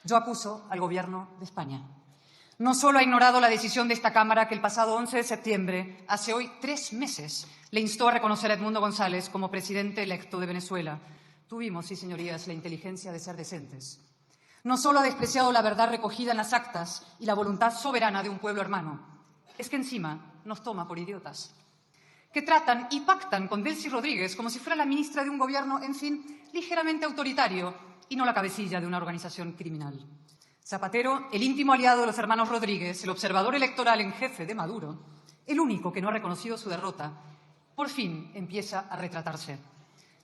Yo acuso al Gobierno de España. No solo ha ignorado la decisión de esta Cámara que el pasado 11 de septiembre, hace hoy 3 meses, le instó a reconocer a Edmundo González como presidente electo de Venezuela. Tuvimos, sí, señorías, la inteligencia de ser decentes. No solo ha despreciado la verdad recogida en las actas y la voluntad soberana de un pueblo hermano, es que encima nos toma por idiotas, que tratan y pactan con Delcy Rodríguez como si fuera la ministra de un gobierno, en fin, ligeramente autoritario y no la cabecilla de una organización criminal. Zapatero, el íntimo aliado de los hermanos Rodríguez, el observador electoral en jefe de Maduro, el único que no ha reconocido su derrota, por fin empieza a retratarse.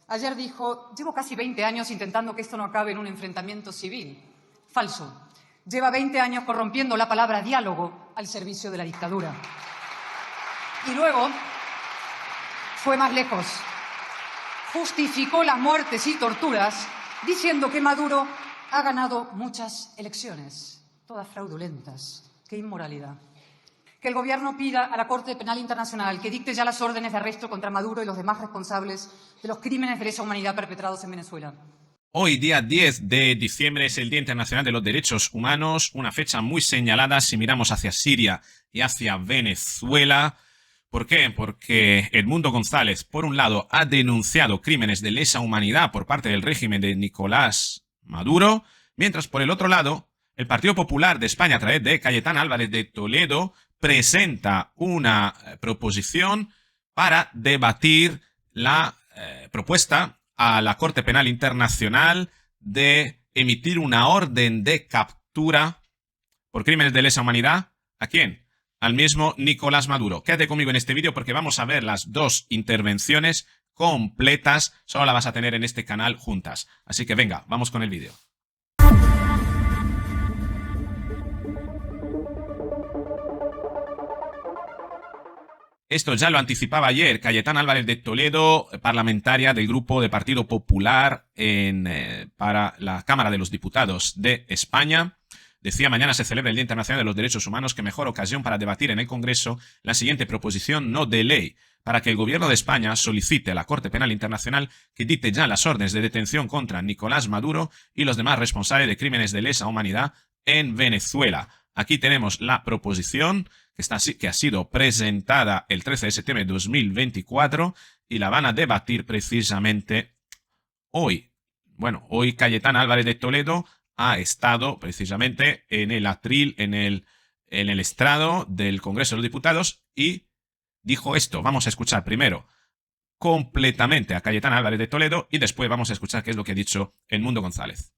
Ayer dijo: llevo casi 20 años intentando que esto no acabe en un enfrentamiento civil. Falso. Lleva 20 años corrompiendo la palabra diálogo al servicio de la dictadura. Y luego fue más lejos. Justificó las muertes y torturas diciendo que Maduro ha ganado muchas elecciones, todas fraudulentas. ¡Qué inmoralidad! Que el Gobierno pida a la Corte Penal Internacional que dicte ya las órdenes de arresto contra Maduro y los demás responsables de los crímenes de lesa humanidad perpetrados en Venezuela. Hoy, día 10 de diciembre, es el Día Internacional de los Derechos Humanos, una fecha muy señalada si miramos hacia Siria y hacia Venezuela. ¿Por qué? Porque Edmundo González, por un lado, ha denunciado crímenes de lesa humanidad por parte del régimen de Nicolás Maduro, mientras por el otro lado, el Partido Popular de España, a través de Cayetana Álvarez de Toledo, presenta una proposición para debatir la propuesta a la Corte Penal Internacional de emitir una orden de captura por crímenes de lesa humanidad. ¿A quién? Al mismo Nicolás Maduro. Quédate conmigo en este vídeo porque vamos a ver las dos intervenciones completas. Solo la vas a tener en este canal juntas. Así que venga, vamos con el vídeo. Esto ya lo anticipaba ayer Cayetana Álvarez de Toledo, parlamentaria del Grupo de Partido Popular para la Cámara de los Diputados de España. Decía: mañana se celebra el Día Internacional de los Derechos Humanos, que mejor ocasión para debatir en el Congreso la siguiente proposición no de ley, para que el Gobierno de España solicite a la Corte Penal Internacional que dicte ya las órdenes de detención contra Nicolás Maduro y los demás responsables de crímenes de lesa humanidad en Venezuela. Aquí tenemos la proposición que ha sido presentada el 13 de septiembre de 2024 y la van a debatir precisamente hoy. Bueno, hoy Cayetana Álvarez de Toledo ha estado precisamente en el atril, en el estrado del Congreso de los Diputados y dijo esto. Vamos a escuchar primero completamente a Cayetana Álvarez de Toledo y después vamos a escuchar qué es lo que ha dicho Edmundo González.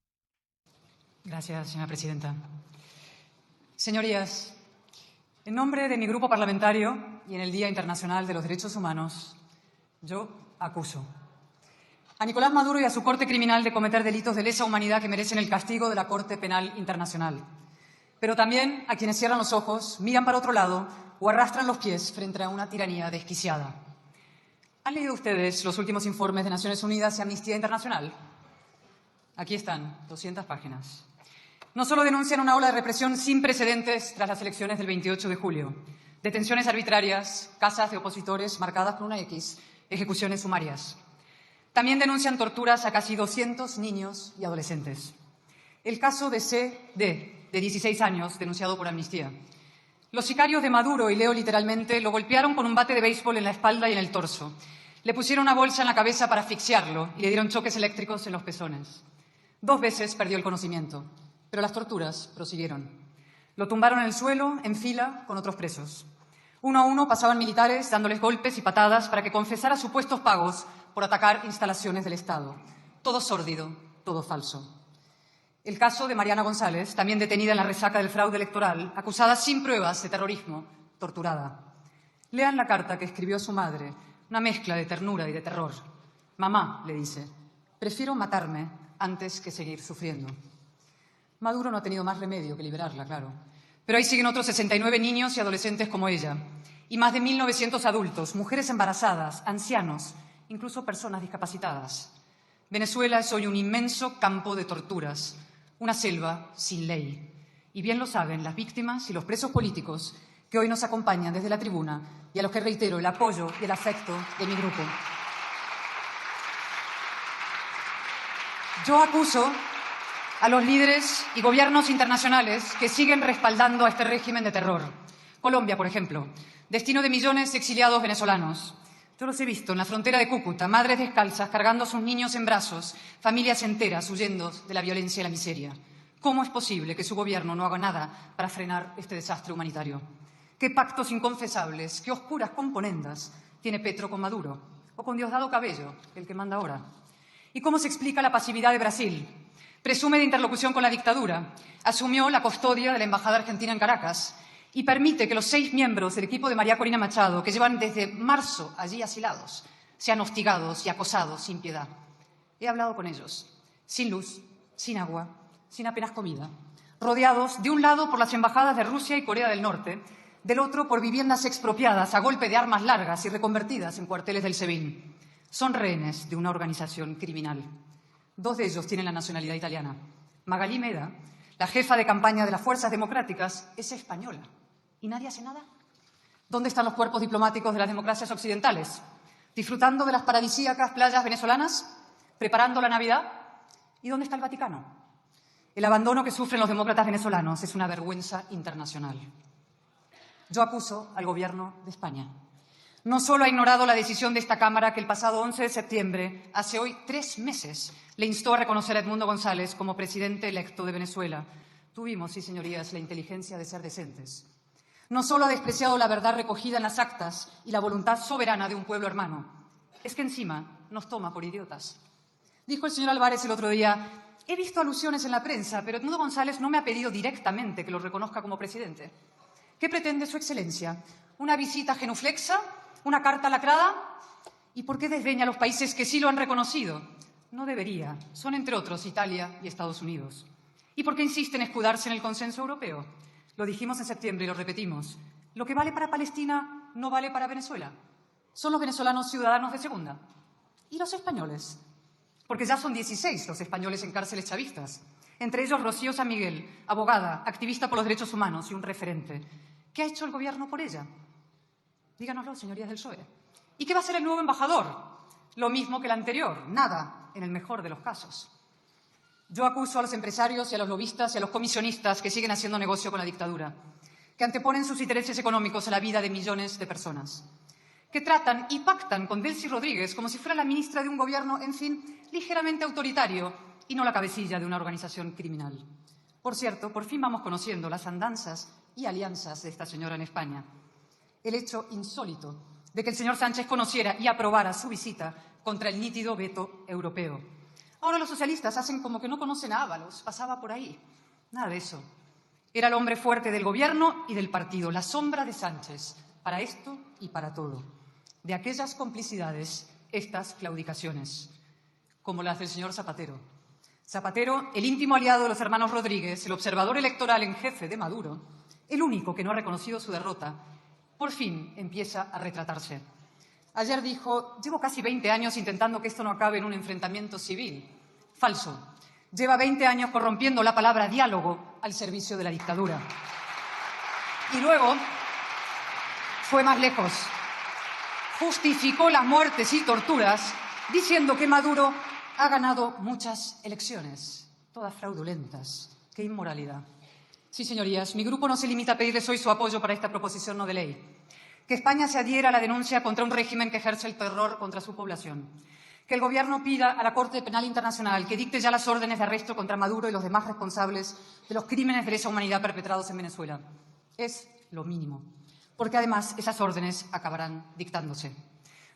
Gracias, señora presidenta. Señorías, en nombre de mi grupo parlamentario y en el Día Internacional de los Derechos Humanos, yo acuso a Nicolás Maduro y a su corte criminal de cometer delitos de lesa humanidad que merecen el castigo de la Corte Penal Internacional. Pero también a quienes cierran los ojos, miran para otro lado o arrastran los pies frente a una tiranía desquiciada. ¿Han leído ustedes los últimos informes de Naciones Unidas y Amnistía Internacional? Aquí están, 200 páginas. No solo denuncian una ola de represión sin precedentes tras las elecciones del 28 de julio, detenciones arbitrarias, casas de opositores marcadas con una X, ejecuciones sumarias. También denuncian torturas a casi 200 niños y adolescentes. El caso de C.D., de 16 años, denunciado por Amnistía. Los sicarios de Maduro, y leo literalmente, lo golpearon con un bate de béisbol en la espalda y en el torso. Le pusieron una bolsa en la cabeza para asfixiarlo y le dieron choques eléctricos en los pezones. 2 veces perdió el conocimiento, pero las torturas prosiguieron. Lo tumbaron en el suelo, en fila, con otros presos. Uno a uno pasaban militares dándoles golpes y patadas para que confesara supuestos pagos por atacar instalaciones del Estado. Todo sórdido, todo falso. El caso de Mariana González, también detenida en la resaca del fraude electoral, acusada sin pruebas de terrorismo, torturada. Lean la carta que escribió a su madre, una mezcla de ternura y de terror. Mamá, le dice, prefiero matarme antes que seguir sufriendo. Maduro no ha tenido más remedio que liberarla, claro. Pero ahí siguen otros 69 niños y adolescentes como ella. Y más de 1.900 adultos, mujeres embarazadas, ancianos, incluso personas discapacitadas. Venezuela es hoy un inmenso campo de torturas, una selva sin ley. Y bien lo saben las víctimas y los presos políticos que hoy nos acompañan desde la tribuna y a los que reitero el apoyo y el afecto de mi grupo. Yo acuso a los líderes y gobiernos internacionales que siguen respaldando a este régimen de terror. Colombia, por ejemplo, destino de millones de exiliados venezolanos. Yo los he visto en la frontera de Cúcuta, madres descalzas cargando a sus niños en brazos, familias enteras huyendo de la violencia y la miseria. ¿Cómo es posible que su gobierno no haga nada para frenar este desastre humanitario? ¿Qué pactos inconfesables, qué oscuras componendas tiene Petro con Maduro o con Diosdado Cabello, el que manda ahora? ¿Y cómo se explica la pasividad de Brasil? Presume de interlocución con la dictadura, asumió la custodia de la Embajada Argentina en Caracas y permite que los 6 miembros del equipo de María Corina Machado, que llevan desde marzo allí asilados, sean hostigados y acosados sin piedad. He hablado con ellos, sin luz, sin agua, sin apenas comida, rodeados de un lado por las embajadas de Rusia y Corea del Norte, del otro por viviendas expropiadas a golpe de armas largas y reconvertidas en cuarteles del SEBIN. Son rehenes de una organización criminal. 2 de ellos tienen la nacionalidad italiana. Magalí Meda, la jefa de campaña de las Fuerzas Democráticas, es española. ¿Y nadie hace nada? ¿Dónde están los cuerpos diplomáticos de las democracias occidentales? ¿Disfrutando de las paradisíacas playas venezolanas? ¿Preparando la Navidad? ¿Y dónde está el Vaticano? El abandono que sufren los demócratas venezolanos es una vergüenza internacional. Yo acuso al Gobierno de España. No solo ha ignorado la decisión de esta Cámara que el pasado 11 de septiembre, hace hoy 3 meses, le instó a reconocer a Edmundo González como presidente electo de Venezuela. Tuvimos, sí, señorías, la inteligencia de ser decentes. No solo ha despreciado la verdad recogida en las actas y la voluntad soberana de un pueblo hermano, es que encima nos toma por idiotas. Dijo el señor Álvarez el otro día: he visto alusiones en la prensa, pero Edmundo González no me ha pedido directamente que lo reconozca como presidente. ¿Qué pretende su excelencia? ¿Una visita genuflexa? ¿Una carta lacrada? ¿Y por qué desdeña a los países que sí lo han reconocido? No debería. Son, entre otros, Italia y Estados Unidos. ¿Y por qué insiste en escudarse en el consenso europeo? Lo dijimos en septiembre y lo repetimos. Lo que vale para Palestina no vale para Venezuela. Son los venezolanos ciudadanos de segunda. ¿Y los españoles? Porque ya son 16 los españoles en cárceles chavistas. Entre ellos Rocío San Miguel, abogada, activista por los derechos humanos y un referente. ¿Qué ha hecho el Gobierno por ella? Díganoslo, señorías del PSOE. ¿Y qué va a hacer el nuevo embajador? Lo mismo que el anterior, nada, en el mejor de los casos. Yo acuso a los empresarios y a los lobistas y a los comisionistas que siguen haciendo negocio con la dictadura, que anteponen sus intereses económicos a la vida de millones de personas, que tratan y pactan con Delcy Rodríguez como si fuera la ministra de un gobierno, en fin, ligeramente autoritario y no la cabecilla de una organización criminal. Por cierto, por fin vamos conociendo las andanzas y alianzas de esta señora en España. El hecho insólito de que el señor Sánchez conociera y aprobara su visita contra el nítido veto europeo. Ahora los socialistas hacen como que no conocen a Ábalos, pasaba por ahí. Nada de eso. Era el hombre fuerte del Gobierno y del partido, la sombra de Sánchez, para esto y para todo. De aquellas complicidades, estas claudicaciones, como las del señor Zapatero. Zapatero, el íntimo aliado de los hermanos Rodríguez, el observador electoral en jefe de Maduro, el único que no ha reconocido su derrota, por fin empieza a retratarse. Ayer dijo: llevo casi 20 años intentando que esto no acabe en un enfrentamiento civil. Falso. Lleva 20 años corrompiendo la palabra diálogo al servicio de la dictadura. Y luego fue más lejos. Justificó las muertes y torturas diciendo que Maduro ha ganado muchas elecciones, todas fraudulentas. ¡Qué inmoralidad! Sí, señorías, mi grupo no se limita a pedirles hoy su apoyo para esta proposición no de ley. Que España se adhiera a la denuncia contra un régimen que ejerce el terror contra su población. Que el Gobierno pida a la Corte Penal Internacional que dicte ya las órdenes de arresto contra Maduro y los demás responsables de los crímenes de lesa humanidad perpetrados en Venezuela. Es lo mínimo, porque además esas órdenes acabarán dictándose.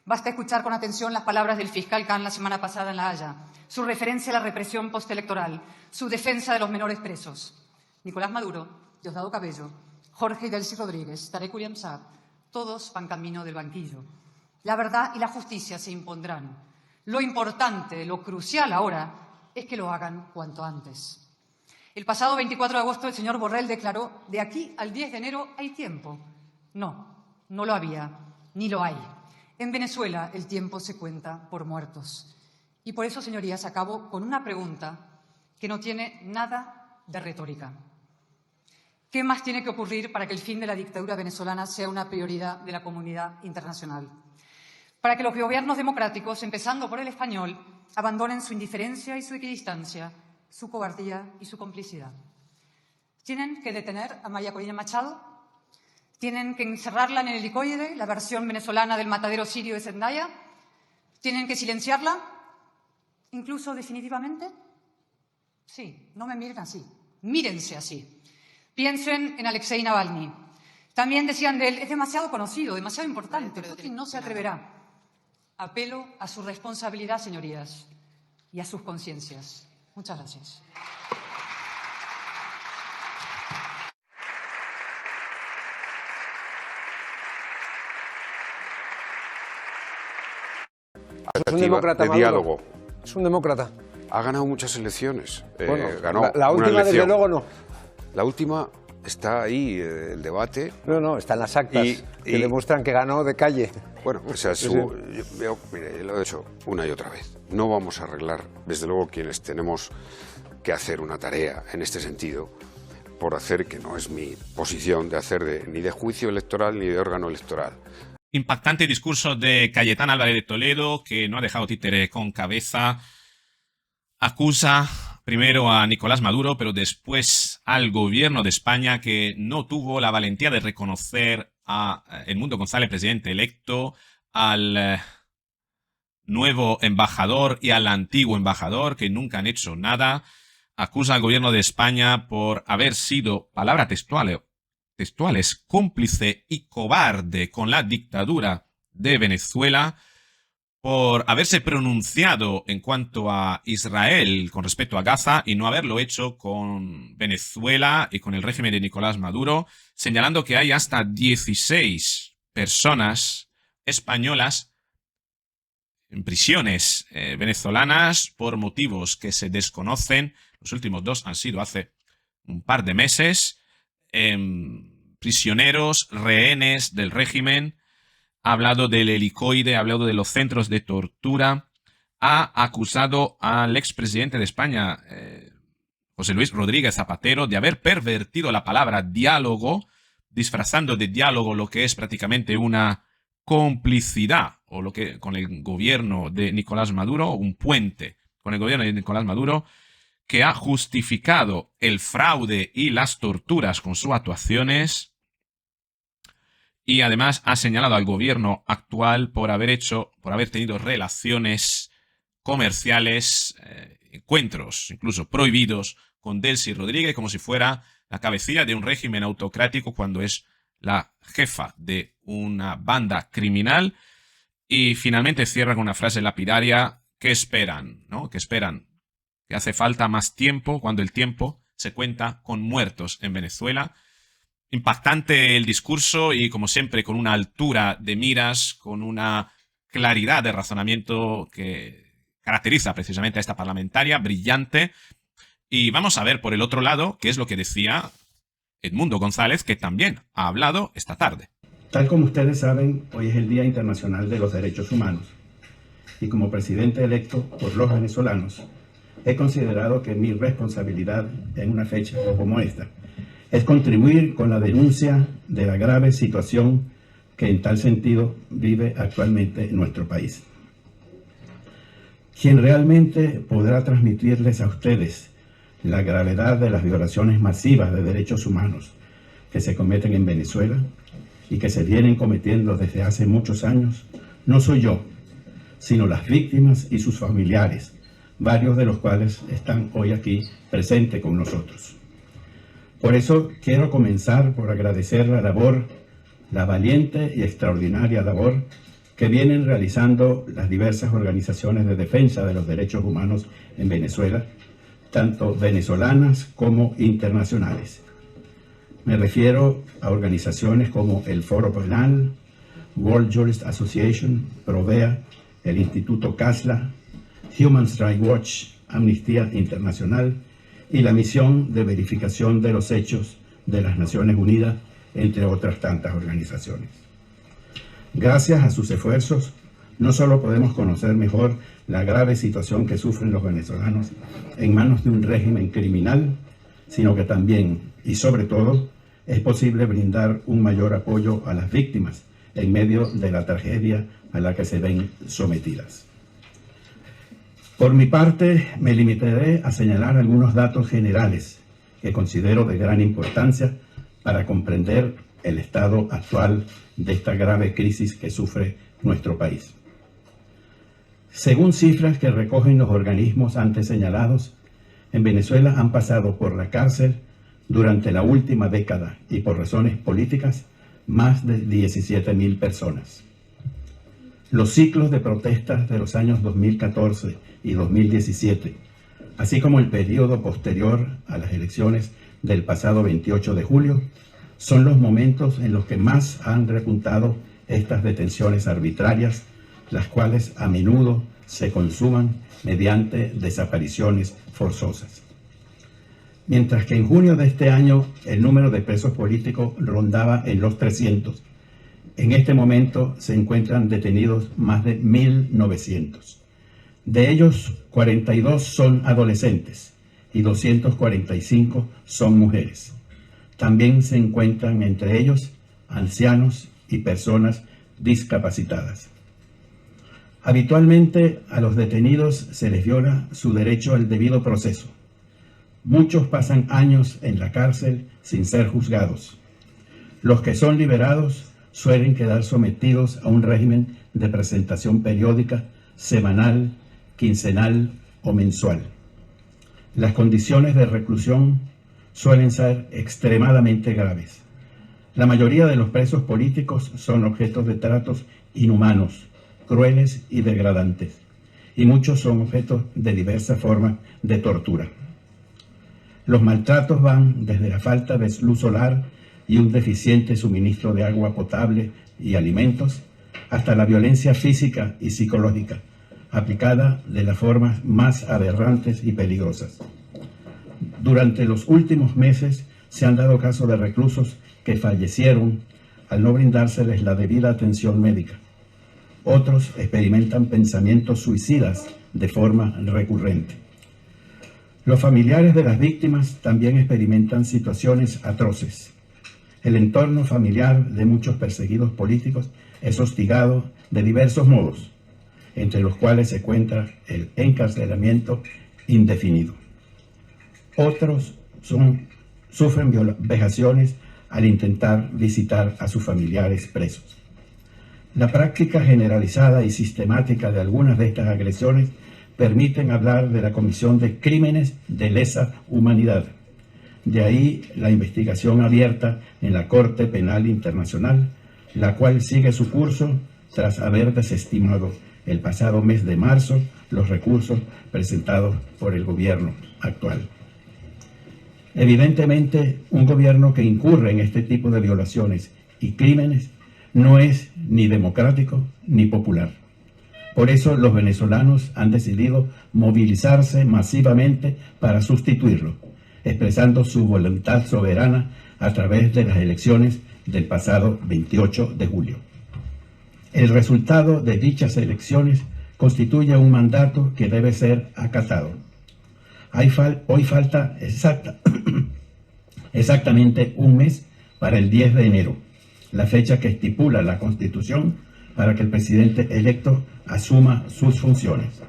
Basta escuchar con atención las palabras del fiscal Khan la semana pasada en La Haya, su referencia a la represión postelectoral, su defensa de los menores presos. Nicolás Maduro, Diosdado Cabello, Jorge y Delcy Rodríguez, Tarek William Saab, todos van camino del banquillo. La verdad y la justicia se impondrán. Lo importante, lo crucial ahora, es que lo hagan cuanto antes. El pasado 24 de agosto el señor Borrell declaró: de aquí al 10 de enero hay tiempo. No, no lo había, ni lo hay. En Venezuela el tiempo se cuenta por muertos. Y por eso, señorías, acabo con una pregunta que no tiene nada de retórica. ¿Qué más tiene que ocurrir para que el fin de la dictadura venezolana sea una prioridad de la comunidad internacional? Para que los gobiernos democráticos, empezando por el español, abandonen su indiferencia y su equidistancia su cobardía y su complicidad. Tienen que detener a María Corina Machado, tienen que encerrarla en el helicoide, la versión venezolana del matadero sirio de Zendaya, tienen que silenciarla, incluso definitivamente. Sí, no me miren así, mírense así. Piensen en Alexei Navalny. También decían de él, es demasiado conocido, demasiado importante, Putin no se atreverá. Apelo a su responsabilidad, señorías, y a sus conciencias. Muchas gracias. Es un demócrata, de diálogo. Es un demócrata. Ha ganado muchas elecciones. Bueno, ganó la última, una desde luego, no. La última está ahí, el debate. No, están las actas que demuestran que ganó de calle. Bueno, o sea, mire, lo he hecho una y otra vez. No vamos a arreglar, desde luego, quienes tenemos que hacer una tarea en este sentido, por hacer, que no es mi posición, de hacer ni de juicio electoral ni de órgano electoral. Impactante discurso de Cayetán Álvarez de Toledo, que no ha dejado títere con cabeza. Acusa primero a Nicolás Maduro, pero después al gobierno de España, que no tuvo la valentía de reconocer a Edmundo González, presidente electo, al nuevo embajador y al antiguo embajador, que nunca han hecho nada. Acusa al gobierno de España por haber sido, palabras textuales, cómplice y cobarde con la dictadura de Venezuela, por haberse pronunciado en cuanto a Israel con respecto a Gaza y no haberlo hecho con Venezuela y con el régimen de Nicolás Maduro, señalando que hay hasta 16 personas españolas en prisiones venezolanas por motivos que se desconocen. Los últimos 2 han sido hace un par de meses. Prisioneros, rehenes del régimen. Ha hablado del helicoide, ha hablado de los centros de tortura. Ha acusado al expresidente de España, José Luis Rodríguez Zapatero, de haber pervertido la palabra diálogo, disfrazando de diálogo lo que es prácticamente una complicidad o lo que con el gobierno de Nicolás Maduro, un puente con el gobierno de Nicolás Maduro, que ha justificado el fraude y las torturas con sus actuaciones. Y además ha señalado al gobierno actual por haber tenido relaciones comerciales, encuentros incluso prohibidos con Delcy Rodríguez, como si fuera la cabecilla de un régimen autocrático cuando es la jefa de una banda criminal. Y finalmente cierra con una frase lapidaria: ¿qué esperan? ¿No? ¿Qué esperan? Que hace falta más tiempo cuando el tiempo se cuenta con muertos en Venezuela. Impactante el discurso y, como siempre, con una altura de miras, con una claridad de razonamiento que caracteriza precisamente a esta parlamentaria, brillante. Y vamos a ver por el otro lado qué es lo que decía Edmundo González, que también ha hablado esta tarde. Tal como ustedes saben, hoy es el Día Internacional de los Derechos Humanos. Y como presidente electo por los venezolanos, he considerado que mi responsabilidad en una fecha como esta es contribuir con la denuncia de la grave situación que en tal sentido vive actualmente nuestro país. Quien realmente podrá transmitirles a ustedes la gravedad de las violaciones masivas de derechos humanos que se cometen en Venezuela y que se vienen cometiendo desde hace muchos años, no soy yo, sino las víctimas y sus familiares, varios de los cuales están hoy aquí presentes con nosotros. Por eso quiero comenzar por agradecer la valiente y extraordinaria labor que vienen realizando las diversas organizaciones de defensa de los derechos humanos en Venezuela, tanto venezolanas como internacionales. Me refiero a organizaciones como el Foro Penal, World Jurist Association, Provea, el Instituto Casla, Human Rights Watch, Amnistía Internacional y la Misión de Verificación de los Hechos de las Naciones Unidas, entre otras tantas organizaciones. Gracias a sus esfuerzos, no solo podemos conocer mejor la grave situación que sufren los venezolanos en manos de un régimen criminal, sino que también, y sobre todo, es posible brindar un mayor apoyo a las víctimas en medio de la tragedia a la que se ven sometidas. Por mi parte, me limitaré a señalar algunos datos generales que considero de gran importancia para comprender el estado actual de esta grave crisis que sufre nuestro país. Según cifras que recogen los organismos antes señalados, en Venezuela han pasado por la cárcel durante la última década y por razones políticas más de 17.000 personas. Los ciclos de protestas de los años 2014 y 2017, así como el periodo posterior a las elecciones del pasado 28 de julio, son los momentos en los que más han repuntado estas detenciones arbitrarias, las cuales a menudo se consuman mediante desapariciones forzosas. Mientras que en junio de este año el número de presos políticos rondaba en los 300, en este momento se encuentran detenidos más de 1.900. De ellos, 42 son adolescentes y 245 son mujeres. También se encuentran entre ellos ancianos y personas discapacitadas. Habitualmente a los detenidos se les viola su derecho al debido proceso. Muchos pasan años en la cárcel sin ser juzgados. Los que son liberados suelen quedar sometidos a un régimen de presentación periódica, semanal, quincenal o mensual. Las condiciones de reclusión suelen ser extremadamente graves. La mayoría de los presos políticos son objetos de tratos inhumanos, crueles y degradantes, y muchos son objetos de diversas formas de tortura. Los maltratos van desde la falta de luz solar y un deficiente suministro de agua potable y alimentos, hasta la violencia física y psicológica, aplicada de las formas más aberrantes y peligrosas. Durante los últimos meses se han dado casos de reclusos que fallecieron al no brindárseles la debida atención médica. Otros experimentan pensamientos suicidas de forma recurrente. Los familiares de las víctimas también experimentan situaciones atroces. El entorno familiar de muchos perseguidos políticos es hostigado de diversos modos, entre los cuales se encuentra el encarcelamiento indefinido. Otros sufren vejaciones al intentar visitar a sus familiares presos. La práctica generalizada y sistemática de algunas de estas agresiones permiten hablar de la comisión de crímenes de lesa humanidad. De ahí la investigación abierta en la Corte Penal Internacional, la cual sigue su curso tras haber desestimado el pasado mes de marzo los recursos presentados por el gobierno actual. Evidentemente, un gobierno que incurre en este tipo de violaciones y crímenes no es ni democrático ni popular. Por eso los venezolanos han decidido movilizarse masivamente para sustituirlo, expresando su voluntad soberana a través de las elecciones del pasado 28 de julio. El resultado de dichas elecciones constituye un mandato que debe ser acatado. Hoy falta exactamente un mes para el 10 de enero, la fecha que estipula la Constitución para que el presidente electo asuma sus funciones.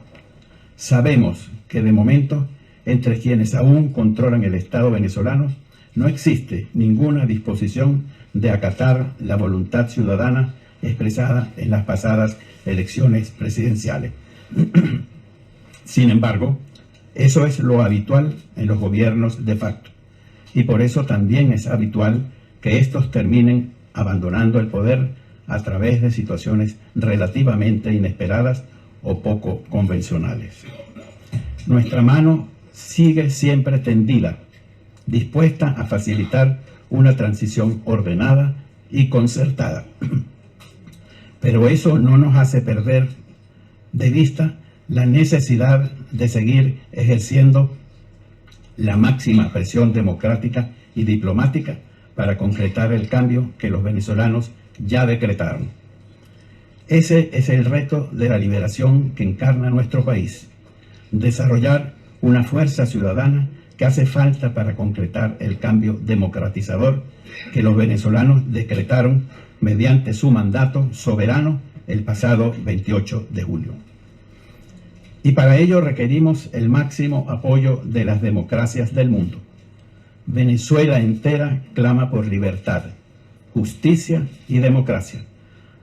Sabemos que de momento, entre quienes aún controlan el Estado venezolano, no existe ninguna disposición de acatar la voluntad ciudadana expresada en las pasadas elecciones presidenciales. Sin embargo, eso es lo habitual en los gobiernos de facto, y por eso también es habitual que estos terminen abandonando el poder a través de situaciones relativamente inesperadas o poco convencionales. Nuestra mano sigue siempre tendida, dispuesta a facilitar una transición ordenada y concertada. Pero eso no nos hace perder de vista la necesidad de seguir ejerciendo la máxima presión democrática y diplomática para concretar el cambio que los venezolanos ya decretaron. Ese es el reto de la liberación que encarna nuestro país: desarrollar una fuerza ciudadana que hace falta para concretar el cambio democratizador que los venezolanos decretaron mediante su mandato soberano el pasado 28 de julio. Y para ello requerimos el máximo apoyo de las democracias del mundo. Venezuela entera clama por libertad, justicia y democracia.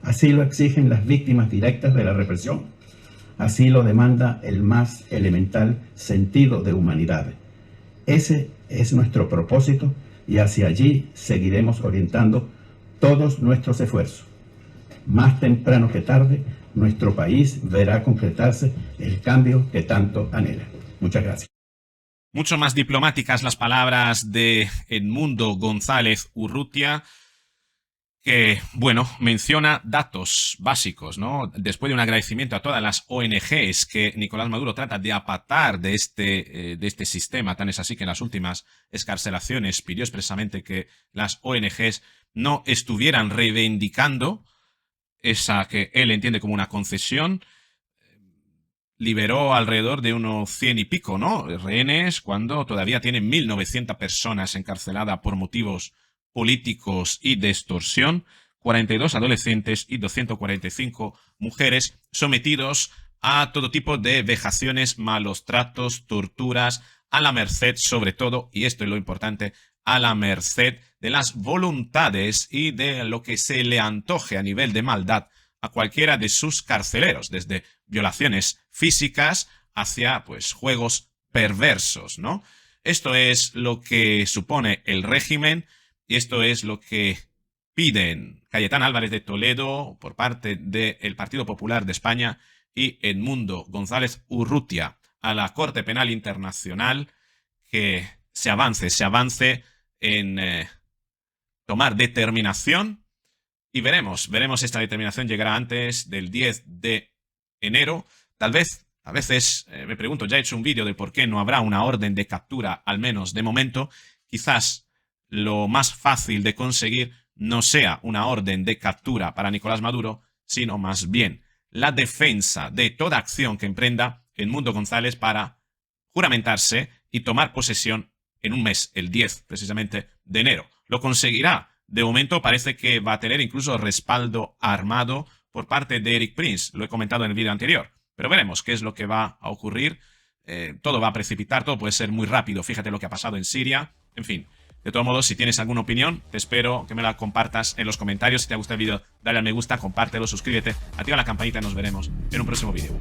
Así lo exigen las víctimas directas de la represión. Así lo demanda el más elemental sentido de humanidad. Ese es nuestro propósito y hacia allí seguiremos orientando todos nuestros esfuerzos. Más temprano que tarde, nuestro país verá concretarse el cambio que tanto anhela. Muchas gracias. Mucho más diplomáticas las palabras de Edmundo González Urrutia, que, bueno, menciona datos básicos, ¿no? Después de un agradecimiento a todas las ONGs que Nicolás Maduro trata de apartar de este sistema, tan es así que en las últimas excarcelaciones pidió expresamente que las ONGs no estuvieran reivindicando esa que él entiende como una concesión. Liberó alrededor de unos 100 y pico, ¿no?, rehenes, cuando todavía tiene 1.900 personas encarceladas por motivos políticos y de extorsión, 42 adolescentes y 245 mujeres sometidos a todo tipo de vejaciones, malos tratos, torturas, a la merced, sobre todo, y esto es lo importante, a la merced de las voluntades y de lo que se le antoje a nivel de maldad a cualquiera de sus carceleros, desde violaciones físicas hacia, pues, juegos perversos, ¿no? Esto es lo que supone el régimen y esto es lo que piden Cayetán Álvarez de Toledo por parte del Partido Popular de España y Edmundo González Urrutia a la Corte Penal Internacional, que se avance en tomar determinación. Y veremos, esta determinación llegará antes del 10 de enero. Tal vez, a veces me pregunto, ya he hecho un vídeo de por qué no habrá una orden de captura, al menos de momento. Quizás lo más fácil de conseguir no sea una orden de captura para Nicolás Maduro, sino más bien la defensa de toda acción que emprenda Edmundo González para juramentarse y tomar posesión en un mes, el 10 precisamente de enero. Lo conseguirá. De momento parece que va a tener incluso respaldo armado por parte de Erik Prince. Lo he comentado en el vídeo anterior. Pero veremos qué es lo que va a ocurrir. Todo va a precipitar, todo puede ser muy rápido. Fíjate lo que ha pasado en Siria. En fin, de todos modos, si tienes alguna opinión, te espero que me la compartas en los comentarios. Si te ha gustado el vídeo, dale al me gusta, compártelo, suscríbete, activa la campanita y nos veremos en un próximo vídeo.